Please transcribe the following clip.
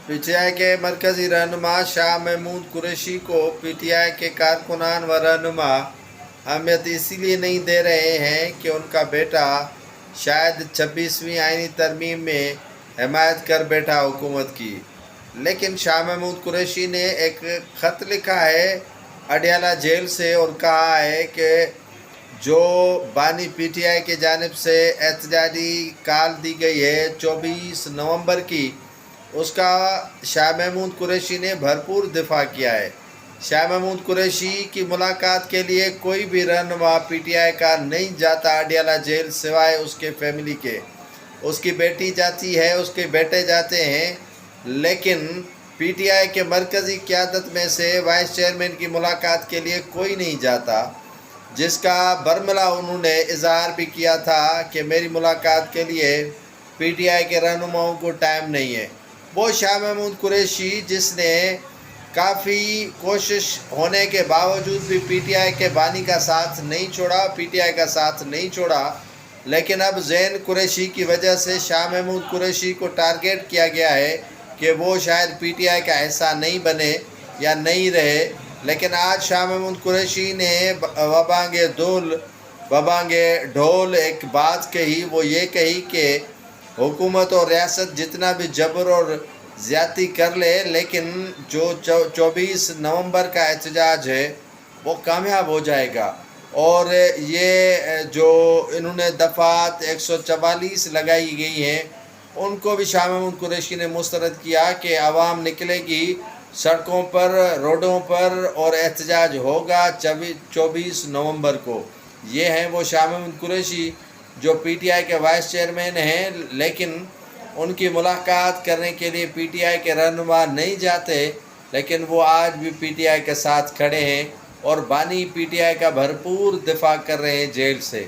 P T I के मरकजी रहनुमा शाह महमूद कुरैशी को पी टी आई के कारकुनान व रहनुमा अहमियत इसीलिए नहीं दे रहे हैं कि उनका बेटा शायद 26वीं आईनी तरमीम में हिमायत कर बैठा हुकूमत की। लेकिन शाह महमूद कुरैशी ने एक ख़त लिखा है अडियाला जेल से और कहा है कि जो बानी पी टी आई की जानिब से एहतजाजी कॉल दी गई है 24 नवंबर की, उसका शाह महमूद कुरैशी ने भरपूर दिफा किया है। शाह महमूद कुरैशी की मुलाकात के लिए कोई भी रहनुमा पी टी आई का नहीं जाता अडियाला जेल सिवाय उसके फैमिली के। उसकी बेटी जाती है, उसके बेटे जाते हैं, लेकिन पी टी आई के मरकज़ी क़यादत में से वाइस चेयरमैन की मुलाकात के लिए कोई नहीं जाता, जिसका बरमला उन्होंने इजहार भी किया था कि मेरी मुलाकात के लिए पी टी आई के रहनुमाओं को टाइम नहीं है। वो शाह महमूद कुरैशी जिसने काफ़ी कोशिश होने के बावजूद भी पी टी आई के बानी का साथ नहीं छोड़ा, पी टी आई का साथ नहीं छोड़ा, लेकिन अब ज़ैन कुरैशी की वजह से शाह महमूद कुरैशी को टारगेट किया गया है कि वो शायद पी टी आई का हिस्सा नहीं बने या नहीं रहे। लेकिन आज शाह महमूद कुरैशी ने वबांगे ढोल एक बात कही, वो ये कही कि हुकूमत और रियासत जितना भी जबर और ज़्यादती कर ले, लेकिन जो 24 नवंबर का एहतजाज है वो कामयाब हो जाएगा। और ये जो इन्होंने दफ़ात 144 लगाई गई हैं, उनको भी शाह महमूद कुरैशी ने मुस्तरद किया कि आवाम निकलेगी सड़कों पर, रोडों पर और एहतजाज होगा 24 नवंबर को। ये हैं वो शाह महमूद कुरैशी जो पी टी आई के वाइस चेयरमैन हैं, लेकिन उनकी मुलाकात करने के लिए पी टी आई के रहनुमा नहीं जाते, लेकिन वो आज भी पी टी आई के साथ खड़े हैं और बानी पी टी आई का भरपूर दिफा कर रहे हैं जेल से।